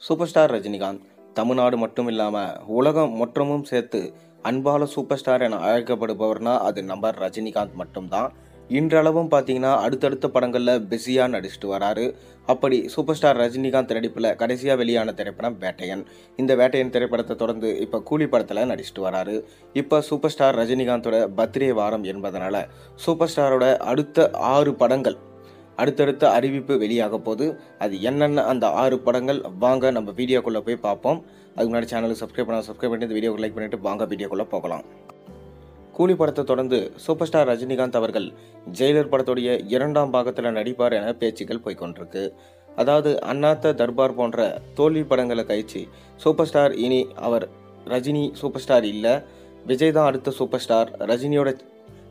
Super star Rajinikanth Tamil Nadu மட்டும் இல்லாமல் உலகம் மொத்தமும் சேர்த்து அன்பால சூப்பர் ஸ்டார் என அழைக்கப்படுபவர்னா அது நம்ம ரஜினிகாந்த் மட்டும்தான். இன்றளவும் பார்த்தீங்கன்னா அடுத்தடுத்த படங்களில் பிஸியாக நடிச்சுட்டு வராரு. அப்படி சூப்பர் ஸ்டார் ரஜினிகாந்த் நடிப்பில் கடைசியாக வெளியான திரைப்படம் வேட்டையன். இந்த வேட்டையன் திரைப்படத்தை தொடர்ந்து இப்போ கூலி படத்தில் நடிச்சுட்டு வராரு. இப்போ சூப்பர் ஸ்டார் ரஜினிகாந்தோட பர்த்டே வாரம் என்பதனால சூப்பர் ஸ்டாரோட அடுத்த 6 படங்கள் அடுத்தடுத்த அறிவிப்பு வெளியாக போது. அது என்னென்ன அந்த 6 படங்கள் வாங்க நம்ம வீடியோக்குள்ளே போய் பார்ப்போம். அதுக்கு முன்னாடி சேனலுக்கு சப்ஸ்கிரைப் பண்ணிட்டு இந்த வீடியோக்கு லைக் பண்ணிட்டு வாங்க வீடியோக்குள்ளே போகலாம். கூலி படத்தை தொடர்ந்து சூப்பர் ஸ்டார் ரஜினிகாந்த் அவர்கள் ஜெயிலர் படத்துடைய 2ஆம் பாகத்தில் நடிப்பார் என பேச்சுக்கள் போய்கொண்டிருக்கு. அதாவது அண்ணாத்த தர்பார் போன்ற தோல்வி படங்களை கழிச்சு சூப்பர் ஸ்டார் இனி அவர் ரஜினி சூப்பர் ஸ்டார் இல்லை, விஜய் தான் அடுத்த சூப்பர் ஸ்டார், ரஜினியோட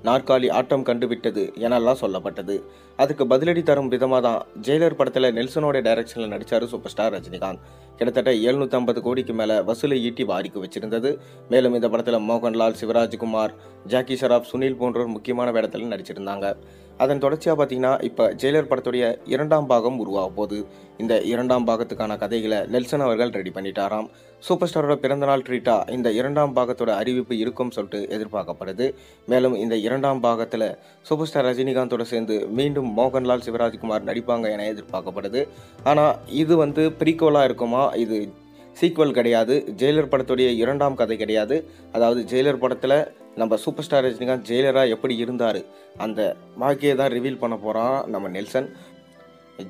நாற்காலி ஆட்டம் கண்டுவிட்டது எனலாம் சொல்லப்பட்டது. அதுக்கு பதிலடி தரும் விதமாக தான் ஜெயிலர் படத்தில் நெல்சனோட டைரக்ஷனில் நடித்தார் சூப்பர் ஸ்டார் ரஜினிகாந்த். கிட்டத்தட்ட 750 கோடிக்கு மேலே வசூலை ஈட்டி வாரிக்கு வச்சிருந்தது. மேலும் இந்த படத்தில் மோகன்லால், சிவராஜ்குமார், ஜாக்கி ஷராப், சுனில் போன்றோர் முக்கியமான வேடத்தில் நடிச்சிருந்தாங்க. அதன் தொடர்ச்சியாக பார்த்தீங்கன்னா இப்போ ஜெயிலர் படத்துடைய 2ஆம் பாகம் உருவாக போகுது. இந்த 2ஆம் பாகத்துக்கான கதைகளை நெல்சன் அவர்கள் ரெடி பண்ணிட்டாராம். சூப்பர் ஸ்டாரோட பிறந்தநாள் ட்ரீட்டா இந்த 2ஆம் பாகத்தோட அறிவிப்பு இருக்கும் சொல்லிட்டு எதிர்பார்க்கப்படுது. மேலும் இந்த 2ஆம் பாகத்தில் சூப்பர் ஸ்டார் ரஜினிகாந்தோட சேர்ந்து மீண்டும் மோகன்லால், சிவராஜ்குமார் நடிப்பாங்க என எதிர்பார்க்கப்படுது. ஆனால் இது ப்ரீக்வலாக இருக்குமா, இது சீக்வல் கிடையாது. ஜெயிலர் படத்துடைய 2ஆம் கதை கிடையாது. அதாவது ஜெயிலர் படத்தில் நம்ம சூப்பர் ஸ்டார் ரஜினிகாந்த் ஜெயிலராக எப்படி இருந்தார் அந்த வாழ்க்கையை தான் ரிவீல் பண்ண போகிறான் நம்ம நெல்சன்.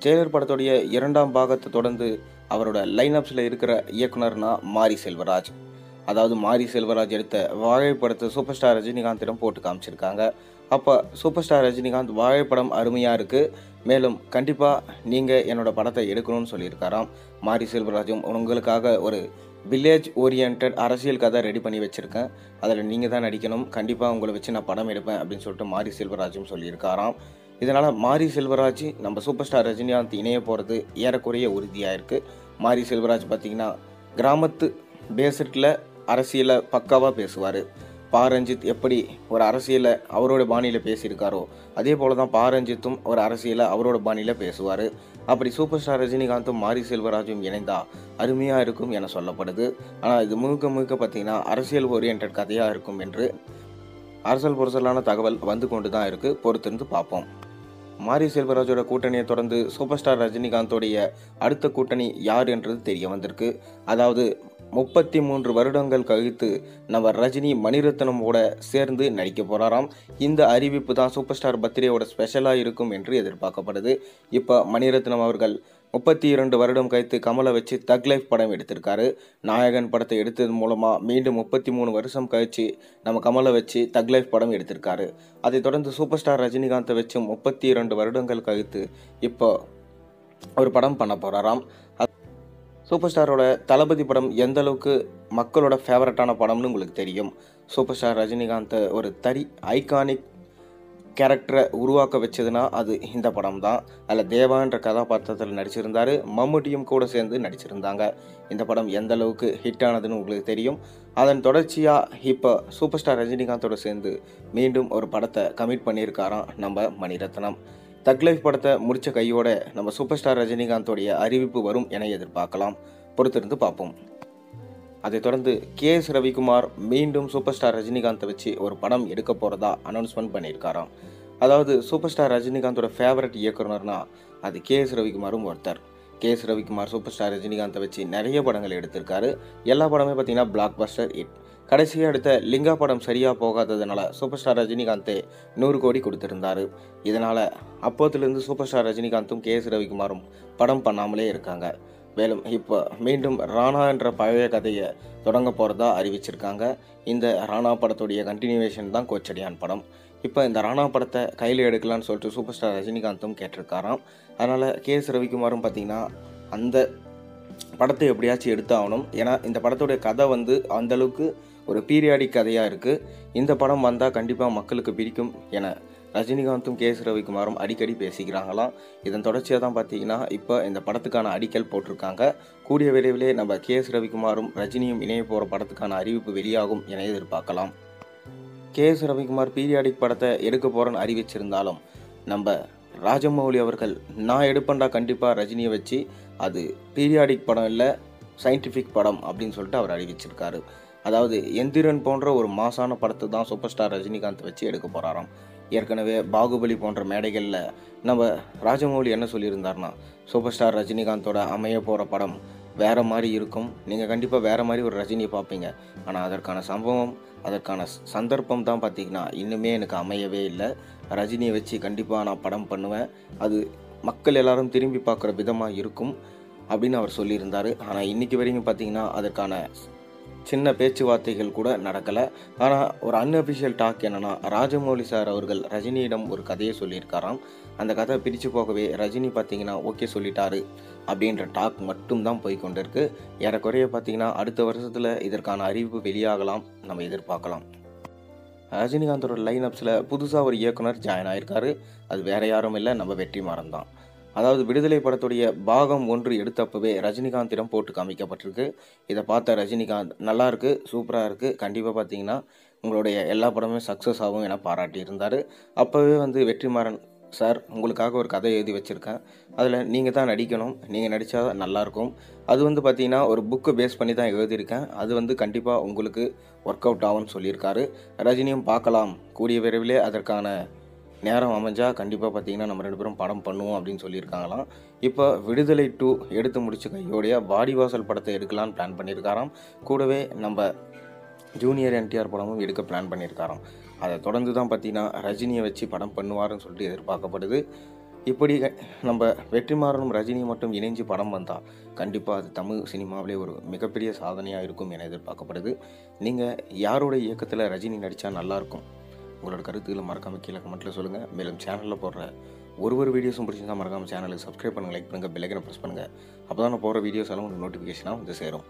ஜெயிலர் படத்துடைய 2ஆம் பாகத்தை தொடர்ந்து அவரோட லைனப்ஸில் இருக்கிற இயக்குனர்னா மாரி செல்வராஜ். அதாவது மாரி செல்வராஜ் எடுத்த வாழை படத்தை சூப்பர் ஸ்டார் ரஜினிகாந்திடம் போட்டு காமிச்சிருக்காங்க. அப்போ சூப்பர் ஸ்டார் ரஜினிகாந்த் வாழை படம் அருமையாக இருக்குது, மேலும் கண்டிப்பாக நீங்கள் என்னோட படத்தை எடுக்கணும்னு சொல்லியிருக்காராம். மாரி செல்வராஜும் உங்களுக்காக ஒரு வில்லேஜ் ஓரியன்ட் அரசியல் கதை ரெடி பண்ணி வச்சுருக்கேன், அதில் நீங்கள் தான் நடிக்கணும், கண்டிப்பாக உங்களை வச்சு நான் படம் எடுப்பேன் அப்படின்னு சொல்லிட்டு மாரி செல்வராஜும் சொல்லியிருக்காராம். இதனால் மாரி செல்வராஜ் நம்ம சூப்பர் ஸ்டார் ரஜினிகாந்த் இணைய போகிறது ஏறக்குறைய உறுதியாக இருக்குது. மாரி செல்வராஜ் பார்த்திங்கன்னா கிராமத்து பேசிட்டில் அரசியலை பக்காவாக பேசுவார். பாரஞ்சித் எப்படி ஒரு அரசியலை அவரோட பாணியில் பேசியிருக்காரோ அதே போல் தான் பாரஞ்சித்தும் ஒரு அரசியலை அவரோட பாணியில் பேசுவார். அப்படி சூப்பர் ஸ்டார் ரஜினிகாந்தும் மாரி செல்வராஜும் இணைந்தா அருமையாக இருக்கும் என சொல்லப்படுது. ஆனால் இது முழுக்க பார்த்திங்கன்னா அரசியல் ஓரியன்ட் கதையாக இருக்கும் என்று அரசல் புரசலான தகவல் வந்து கொண்டு தான் இருக்குது. பொறுத்திருந்து பார்ப்போம். மாரி செல்வராஜோட கூட்டணியை தொடர்ந்து சூப்பர் ஸ்டார் ரஜினிகாந்தோடைய அடுத்த கூட்டணி யார் என்றது தெரிய வந்திருக்கு. அதாவது 33 வருடங்கள் கழித்து நம்ம ரஜினி மணிரத்னமோட சேர்ந்து நடிக்க போகிறாராம். இந்த அறிவிப்பு தான் சூப்பர் ஸ்டார் பர்த்டேவோட ஸ்பெஷலாக இருக்கும் என்று எதிர்பார்க்கப்படுது. இப்போ மணிரத்னம் அவர்கள் 32 வருடம் கழித்து கமலை வச்சு தக் லைஃப் படம் எடுத்திருக்காரு. நாயகன் படத்தை எடுத்தது மூலமாக மீண்டும் 33 வருஷம் கழிச்சு நம்ம கமலை வச்சு தக் லைஃப் படம் எடுத்திருக்காரு. அதை தொடர்ந்து சூப்பர் ஸ்டார் ரஜினிகாந்தை வச்சு 32 வருடங்கள் கழித்து இப்போ ஒரு படம் பண்ண போகிறாராம். சூப்பர் ஸ்டாரோட தளபதி படம் எந்த அளவுக்கு மக்களோட ஃபேவரட்டான படம்னு உங்களுக்கு தெரியும். சூப்பர் ஸ்டார் ரஜினிகாந்தை ஒரு ஐகானிக் கேரக்டரை உருவாக்க வச்சதுன்னா அது இந்த படம் தான். அதில் தேவா என்ற கதாபாத்திரத்தில் நடிச்சிருந்தார். மம்முட்டியும் கூட சேர்ந்து நடிச்சிருந்தாங்க. இந்த படம் எந்த அளவுக்கு ஹிட் ஆனதுன்னு உங்களுக்கு தெரியும். அதன் தொடர்ச்சியாக இப்போ சூப்பர் ஸ்டார் ரஜினிகாந்தோட சேர்ந்து மீண்டும் ஒரு படத்தை கமிட் பண்ணியிருக்காராம் நம்ம மணிரத்னம். தக் லைஃப் படத்தை முடித்த கையோட நம்ம சூப்பர் ஸ்டார் ரஜினிகாந்தோடைய அறிவிப்பு வரும் என எதிர்பார்க்கலாம். பொறுத்திருந்து பார்ப்போம். அதை தொடர்ந்து கே.எஸ். ரவிக்குமார் மீண்டும் சூப்பர் ஸ்டார் ரஜினிகாந்தை வச்சு ஒரு படம் எடுக்க போகிறதா அனௌன்ஸ்மெண்ட் பண்ணியிருக்காராம். அதாவது சூப்பர் ஸ்டார் ரஜினிகாந்தோட ஃபேவரட் இயக்குனர்னா அது கே.எஸ். ரவிக்குமாரும் ஒருத்தர். கே.எஸ். ரவிக்குமார் சூப்பர் ஸ்டார் ரஜினிகாந்தை வச்சு நிறைய படங்கள் எடுத்திருக்காரு. எல்லா படமே பார்த்தீங்கன்னா பிளாக் பஸ்டர் ஹிட். கடைசியாக எடுத்த லிங்கா படம் சரியாக போகாததுனால சூப்பர் ஸ்டார் ரஜினிகாந்தே 100 கோடி கொடுத்துருந்தாரு. இதனால் அப்போதுலேருந்து சூப்பர் ஸ்டார் ரஜினிகாந்தும் கே.எஸ். ரவிக்குமாரும் படம் பண்ணாமலே இருக்காங்க. மேலும் இப்போ மீண்டும் ராணா என்ற பழைய கதையை தொடங்க போகிறதா அறிவிச்சிருக்காங்க. இந்த ராணா படத்துடைய கண்டினியூவேஷன் தான் கோச்சடியான் படம். இப்போ இந்த ராணா படத்தை கையில் எடுக்கலான்னு சொல்லிட்டு சூப்பர் ஸ்டார் ரஜினிகாந்தும் கேட்டிருக்காராம். அதனால் கே.எஸ். ரவிக்குமாரும் பார்த்திங்கன்னா அந்த படத்தை எப்படியாச்சும் எடுத்தாகணும். ஏன்னா இந்த படத்துடைய கதை அந்தளவுக்கு ஒரு பீரியாடிக் கதையாக இருக்குது. இந்த படம் வந்தால் கண்டிப்பாக மக்களுக்கு பிடிக்கும் என ரஜினிகாந்தும் கே.எஸ். ரவிக்குமாரும் அடிக்கடி பேசிக்கிறாங்களாம். இதன் தொடர்ச்சியாக தான் பார்த்தீங்கன்னா இப்போ இந்த படத்துக்கான அடிக்கல் போட்டிருக்காங்க. கூடிய விரைவிலே நம்ம கே.எஸ். ரவிக்குமாரும் ரஜினியும் இணைய போகிற படத்துக்கான அறிவிப்பு வெளியாகும் என எதிர்பார்க்கலாம். கே.எஸ். ரவிக்குமார் பீரியாடிக் படத்தை எடுக்க போகிறேன்னு அறிவிச்சிருந்தாலும் நம்ம ராஜமௌலி அவர்கள் நான் எடுப்பேன்டா கண்டிப்பாக ரஜினியை வச்சு, அது பீரியாடிக் படம் இல்லை, சயின்டிஃபிக் படம் அப்படின்னு சொல்லிட்டு அவர் அறிவிச்சிருக்காரு. அதாவது எந்திரன் போன்ற ஒரு மாசான படத்தை தான் சூப்பர் ஸ்டார் ரஜினிகாந்த் வச்சு எடுக்க போகிறாராம். ஏற்கனவே பாகுபலி போன்ற மேடைகளில் நம்ம ராஜமௌழி என்ன சொல்லியிருந்தார்னா, சூப்பர் ஸ்டார் ரஜினிகாந்தோட அமைய போகிற படம் வேறு மாதிரி இருக்கும், நீங்கள் கண்டிப்பாக வேறு மாதிரி ஒரு ரஜினியை பார்ப்பீங்க. ஆனால் அதற்கான சம்பவம், அதற்கான சந்தர்ப்பம் தான் பார்த்திங்கன்னா இன்னுமே எனக்கு அமையவே இல்லை. ரஜினியை வச்சு கண்டிப்பாக நான் படம் பண்ணுவேன், அது மக்கள் எல்லாரும் திரும்பி பார்க்குற விதமாக இருக்கும் அப்படின்னு அவர் சொல்லியிருந்தார். ஆனால் இன்றைக்கி வரைக்கும் பார்த்திங்கன்னா அதற்கான சின்ன பேச்சுவார்த்தைகள் கூட நடக்கலை. ஆனால் ஒரு அன்அஃபிஷியல் டாக் என்னென்னா, ராஜமௌழி சார் அவர்கள் ரஜினியிடம் ஒரு கதையை சொல்லியிருக்காராம். அந்த கதை பிரித்து போகவே ரஜினி பார்த்திங்கன்னா ஓகே சொல்லிட்டாரு அப்படின்ற டாக் மட்டும்தான் போய்கொண்டு இருக்கு. ஏறக்குறைய பார்த்திங்கன்னா அடுத்த வருஷத்தில் இதற்கான அறிவிப்பு வெளியாகலாம், நம்ம எதிர்பார்க்கலாம். ரஜினிகாந்தோட லைனப்ஸில் புதுசாக ஒரு இயக்குனர் ஜாயின் ஆகியிருக்காரு. அது வேறு யாரும் இல்லை, நம்ம வெற்றிமாறன் தான். அதாவது விடுதலை படத்துடைய பாகம் 1 எடுத்தப்பவே ரஜினிகாந்திடம் போட்டு காமிக்கப்பட்டிருக்கு. இதை பார்த்த ரஜினிகாந்த் நல்லா இருக்குது, சூப்பராக இருக்குது, கண்டிப்பாக பார்த்தீங்கன்னா உங்களுடைய எல்லா படமே சக்ஸஸ் ஆகும் என பாராட்டியிருந்தார். அப்போவே வெற்றிமாறன் சார் உங்களுக்காக ஒரு கதை எழுதி வச்சுருக்கேன், அதில் நீங்கள் தான் நடிக்கணும், நீங்கள் நடித்தா நல்லாயிருக்கும், அது பார்த்தீங்கன்னா ஒரு புக்கை பேஸ் பண்ணி தான் எழுதியிருக்கேன், அது கண்டிப்பாக உங்களுக்கு ஒர்க் அவுட் ஆகும்னு சொல்லியிருக்காரு. ரஜினியும் பார்க்கலாம், கூடிய விரைவிலே அதற்கான நேரம் அமைஞ்சால் கண்டிப்பாக பார்த்திங்கன்னா நம்ம 2 பேரும் படம் பண்ணுவோம் அப்படின்னு சொல்லியிருக்காங்களாம். இப்போ விடுதலை 2 எடுத்து முடிச்ச கையோடைய வாடிவாசல் படத்தை எடுக்கலான்னு பிளான் பண்ணியிருக்காராம். கூடவே நம்ம ஜூனியர் என்டிஆர் படமும் எடுக்க பிளான் பண்ணியிருக்காராம். அதை தொடர்ந்து தான் பார்த்திங்கன்னா ரஜினியை வச்சு படம் பண்ணுவார்னு சொல்லிட்டு எதிர்பார்க்கப்படுது. இப்படி நம்ம வெற்றிமாறனும் ரஜினியும் மட்டும் இணைஞ்சு படம் வந்தால் கண்டிப்பாக அது தமிழ் சினிமாவிலே ஒரு மிகப்பெரிய சாதனையாக இருக்கும் என எதிர்பார்க்கப்படுது. நீங்கள் யாரோட இயக்கத்தில் ரஜினி நடித்தா நல்லாயிருக்கும், உங்களோட கருத்துக்களை மறக்காமல் கீழே கமெண்ட்டில் சொல்லுங்கள். மேலும் சேனலில் போடுற ஒரு வீடியோஸும் பிடிச்சிருந்தால் மறக்காமல் சேனலுக்கு சப்ஸ்கிரைப் பண்ணுங்கள், லைக் பண்ணுங்கள், பெல் ஐக்கனை ப்ரெஸ் பண்ணுங்கள். அப்போ தான் நான் போடுற வீடியோஸ் எல்லாம் உங்களுக்கு நோட்டிஃபிகேஷனாக சேரும்.